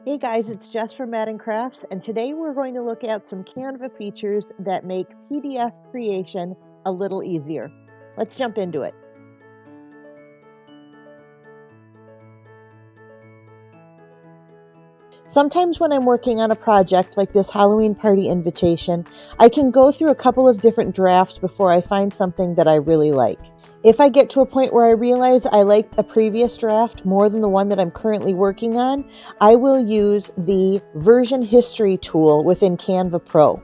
Hey guys, it's Jess from Madden Crafts, and today we're going to look at some Canva features that make PDF creation a little easier. Let's jump into it. Sometimes when I'm working on a project like this Halloween party invitation, I can go through a couple of different drafts before I find something that I really like. If I get to a point where I realize I like a previous draft more than the one that I'm currently working on, I will use the version history tool within Canva Pro.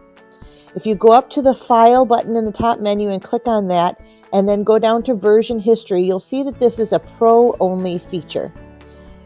If you go up to the File button in the top menu and click on that, and then go down to version history, you'll see that this is a Pro-only feature.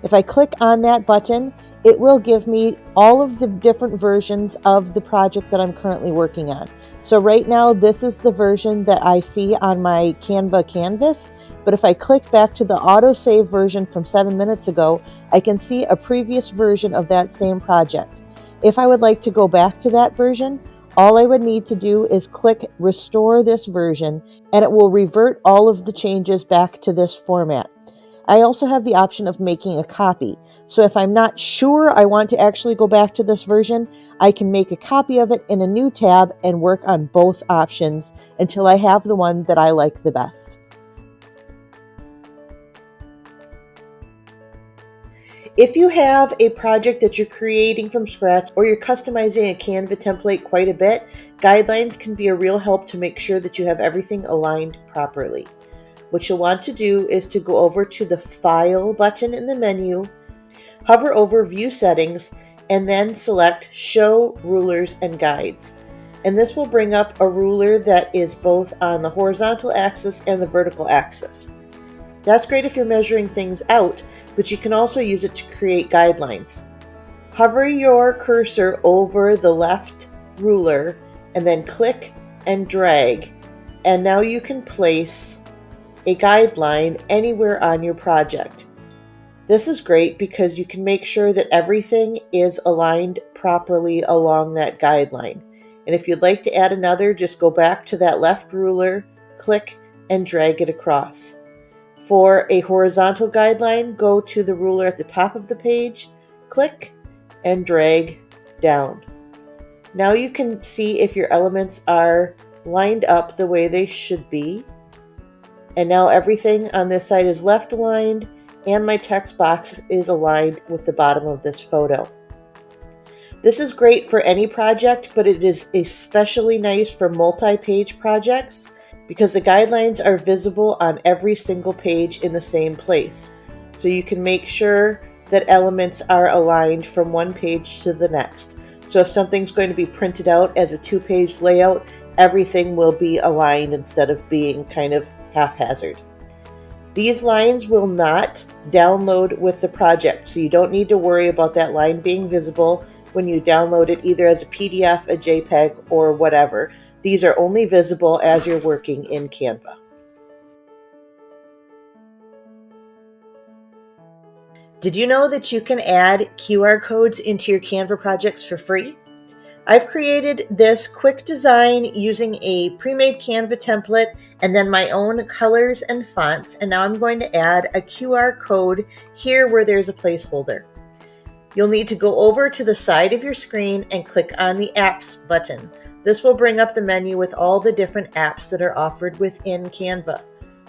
If I click on that button, it will give me all of the different versions of the project that I'm currently working on. So right now, this is the version that I see on my Canva canvas, but if I click back to the autosave version from 7 minutes ago, I can see a previous version of that same project. If I would like to go back to that version, all I would need to do is click Restore this version, and it will revert all of the changes back to this format. I also have the option of making a copy. So if I'm not sure I want to actually go back to this version, I can make a copy of it in a new tab and work on both options until I have the one that I like the best. If you have a project that you're creating from scratch or you're customizing a Canva template quite a bit, guidelines can be a real help to make sure that you have everything aligned properly. What you'll want to do is to go over to the File button in the menu, hover over View Settings, and then select Show Rulers and Guides. And this will bring up a ruler that is both on the horizontal axis and the vertical axis. That's great if you're measuring things out, but you can also use it to create guidelines. Hover your cursor over the left ruler and then click and drag. And now you can place a guideline anywhere on your project. This is great because you can make sure that everything is aligned properly along that guideline. And if you'd like to add another, just go back to that left ruler, click, and drag it across. For a horizontal guideline, go to the ruler at the top of the page, click, and drag down. Now you can see if your elements are lined up the way they should be. And now everything on this side is left aligned, and my text box is aligned with the bottom of this photo. This is great for any project, but it is especially nice for multi-page projects because the guidelines are visible on every single page in the same place. So you can make sure that elements are aligned from one page to the next. So if something's going to be printed out as a 2-page layout, everything will be aligned instead of being kind of haphazard. These lines will not download with the project, so you don't need to worry about that line being visible when you download it either as a PDF, a JPEG, or whatever. These are only visible as you're working in Canva. Did you know that you can add QR codes into your Canva projects for free? I've created this quick design using a pre-made Canva template and then my own colors and fonts, and now I'm going to add a QR code here where there's a placeholder. You'll need to go over to the side of your screen and click on the Apps button. This will bring up the menu with all the different apps that are offered within Canva.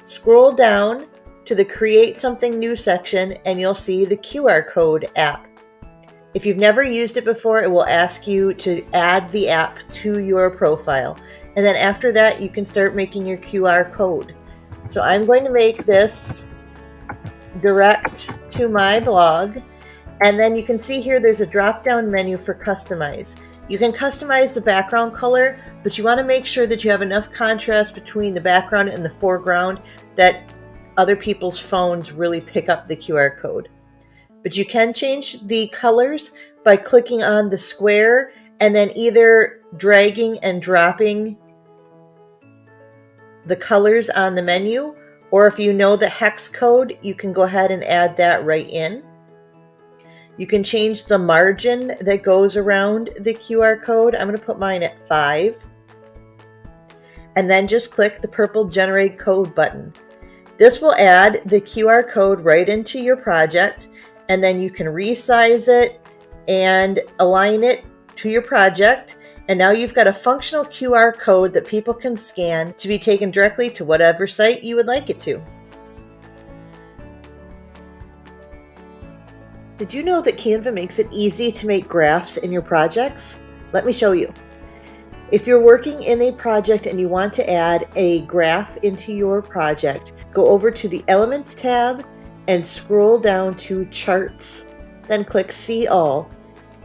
Scroll down to the Create Something New section and you'll see the QR code app. If you've never used it before, it will ask you to add the app to your profile. And then after that, you can start making your QR code. So I'm going to make this direct to my blog. And then you can see here there's a drop-down menu for customize. You can customize the background color, but you want to make sure that you have enough contrast between the background and the foreground that other people's phones really pick up the QR code. But you can change the colors by clicking on the square and then either dragging and dropping the colors on the menu, or if you know the hex code, you can go ahead and add that right in. You can change the margin that goes around the QR code. I'm going to put mine at 5. And then just click the purple Generate Code button. This will add the QR code right into your project, and then you can resize it and align it to your project. And now you've got a functional QR code that people can scan to be taken directly to whatever site you would like it to. Did you know that Canva makes it easy to make graphs in your projects? Let me show you. If you're working in a project and you want to add a graph into your project, go over to the Elements tab and scroll down to Charts. Then click See All,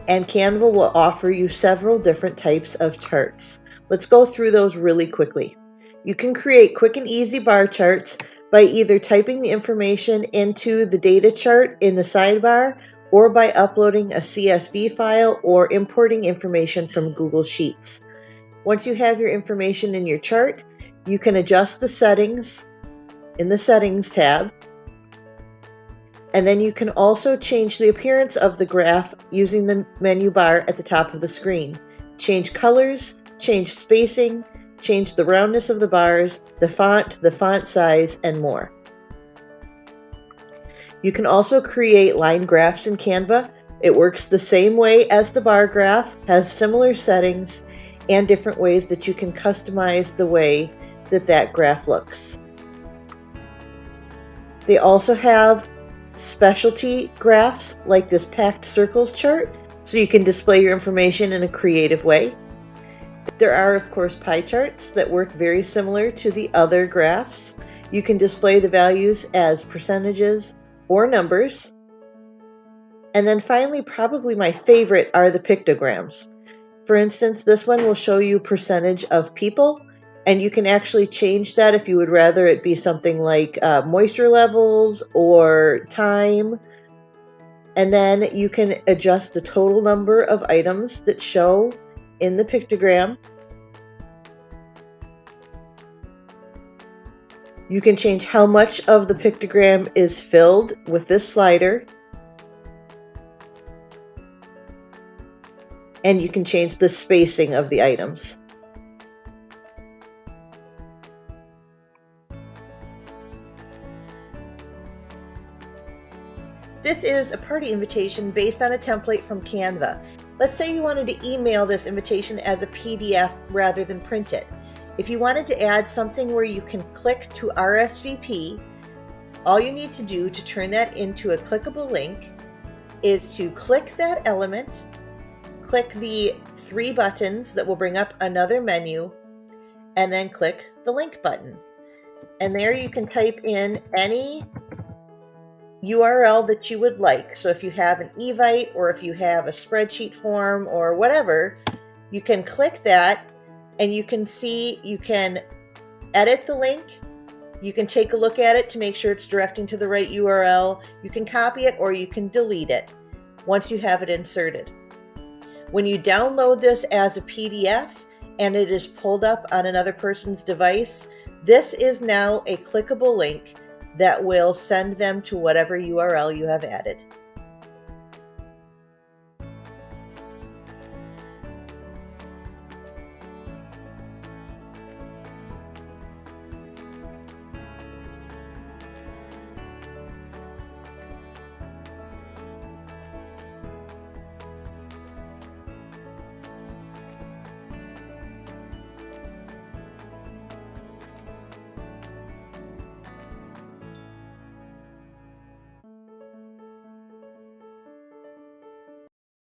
and Canva will offer you several different types of charts. Let's go through those really quickly. You can create quick and easy bar charts by either typing the information into the data chart in the sidebar or by uploading a CSV file or importing information from Google Sheets. Once you have your information in your chart, you can adjust the settings in the Settings tab. And then you can also change the appearance of the graph using the menu bar at the top of the screen. Change colors, change spacing, change the roundness of the bars, the font size, and more. You can also create line graphs in Canva. It works the same way as the bar graph, has similar settings, and different ways that you can customize the way that graph looks. They also have specialty graphs like this packed circles chart, so you can display your information in a creative way. There are, of course, pie charts that work very similar to the other graphs. You can display the values as percentages or numbers. And then finally, probably my favorite are the pictograms. For instance, this one will show you percentage of people, and you can actually change that if you would rather it be something like moisture levels or time. And then you can adjust the total number of items that show in the pictogram. You can change how much of the pictogram is filled with this slider. And you can change the spacing of the items. This is a party invitation based on a template from Canva. Let's say you wanted to email this invitation as a PDF rather than print it. If you wanted to add something where you can click to RSVP, all you need to do to turn that into a clickable link is to click that element, click the 3 buttons that will bring up another menu, and then click the link button. And there you can type in any URL that you would like. So if you have an Evite or if you have a spreadsheet form or whatever, you can click that and you can see, you can edit the link. You can take a look at it to make sure it's directing to the right URL. You can copy it or you can delete it once you have it inserted. When you download this as a PDF and it is pulled up on another person's device, this is now a clickable link that will send them to whatever URL you have added.